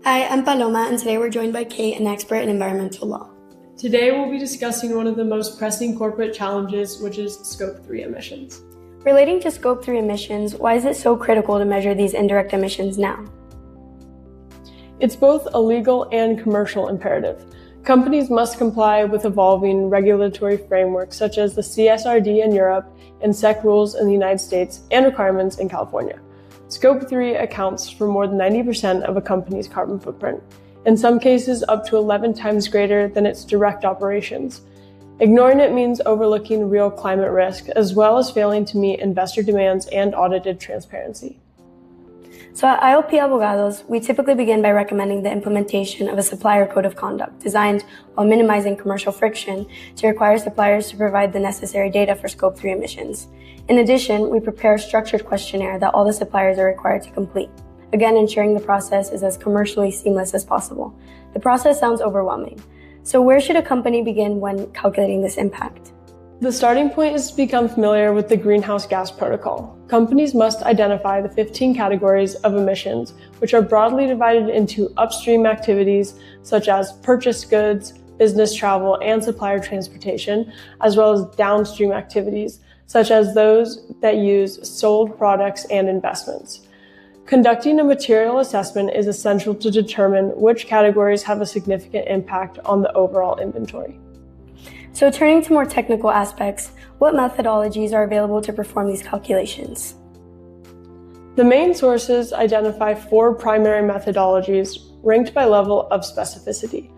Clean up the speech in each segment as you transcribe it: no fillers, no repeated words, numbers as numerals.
Hi, I'm Paloma, and today we're joined by Kate, an expert in environmental law. Today we'll be discussing one of the most pressing corporate challenges, which is Scope 3 emissions. Relating to Scope 3 emissions, why is it so critical to measure these indirect emissions now? It's both a legal and commercial imperative. Companies must comply with evolving regulatory frameworks such as the CSRD in Europe and SEC rules in the United States and requirements in California. Scope 3 accounts for more than 90% of a company's carbon footprint, in some cases up to 11 times greater than its direct operations. Ignoring it means overlooking real climate risk, as well as failing to meet investor demands and audited transparency. So at IOP Abogados, we typically begin by recommending the implementation of a supplier code of conduct designed, while minimizing commercial friction, to require suppliers to provide the necessary data for Scope 3 emissions. In addition, we prepare a structured questionnaire that all the suppliers are required to complete, again ensuring the process is as commercially seamless as possible. The process sounds overwhelming. So where should a company begin when calculating this impact? The starting point is to become familiar with the Greenhouse Gas Protocol. Companies must identify the 15 categories of emissions, which are broadly divided into upstream activities such as purchased goods, business travel, and supplier transportation, as well as downstream activities, such as those that use sold products and investments. Conducting a material assessment is essential to determine which categories have a significant impact on the overall inventory. So turning to more technical aspects, what methodologies are available to perform these calculations? The main sources identify 4 primary methodologies ranked by level of specificity.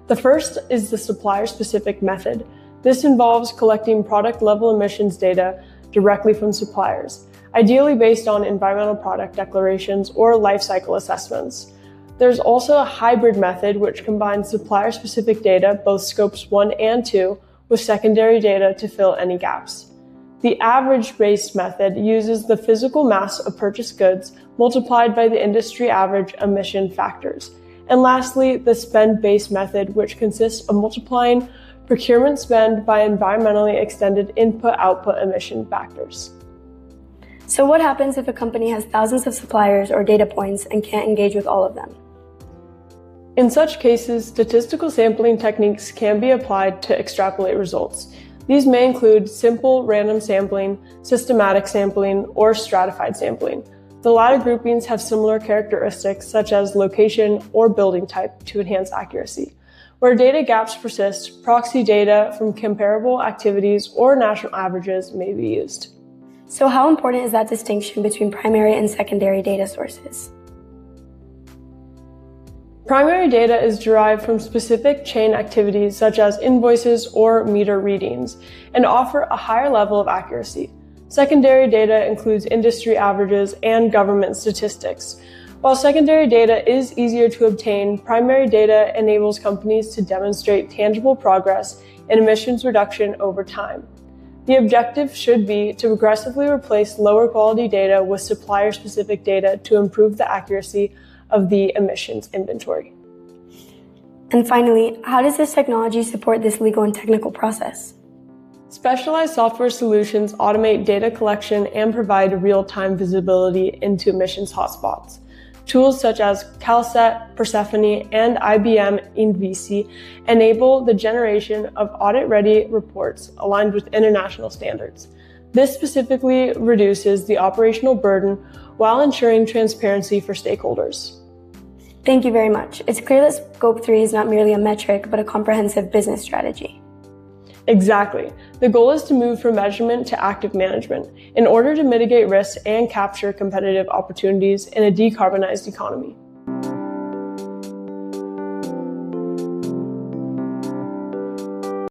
The first is the supplier-specific method. This involves collecting product-level emissions data directly from suppliers, ideally based on environmental product declarations or life cycle assessments. There's also a hybrid method which combines supplier-specific data, both scopes 1 and 2, with secondary data to fill any gaps. The average-based method uses the physical mass of purchased goods multiplied by the industry average emission factors. And lastly, the spend-based method, which consists of multiplying procurement spend by environmentally extended input-output emission factors. So what happens if a company has thousands of suppliers or data points and can't engage with all of them? In such cases, statistical sampling techniques can be applied to extrapolate results. These may include simple random sampling, systematic sampling, or stratified sampling. The latter groupings have similar characteristics such as location or building type to enhance accuracy. Where data gaps persist, proxy data from comparable activities or national averages may be used. So how important is that distinction between primary and secondary data sources? Primary data is derived from specific chain activities such as invoices or meter readings and offer a higher level of accuracy. Secondary data includes industry averages and government statistics. While secondary data is easier to obtain, primary data enables companies to demonstrate tangible progress in emissions reduction over time. The objective should be to progressively replace lower quality data with supplier-specific data to improve the accuracy of the emissions inventory. And finally, how does this technology support this legal and technical process? Specialized software solutions automate data collection and provide real-time visibility into emissions hotspots. Tools such as CalSet, Persephone, and IBM InVisi enable the generation of audit-ready reports aligned with international standards. This specifically reduces the operational burden while ensuring transparency for stakeholders. Thank you very much. It's clear that Scope 3 is not merely a metric, but a comprehensive business strategy. Exactly. The goal is to move from measurement to active management in order to mitigate risks and capture competitive opportunities in a decarbonized economy.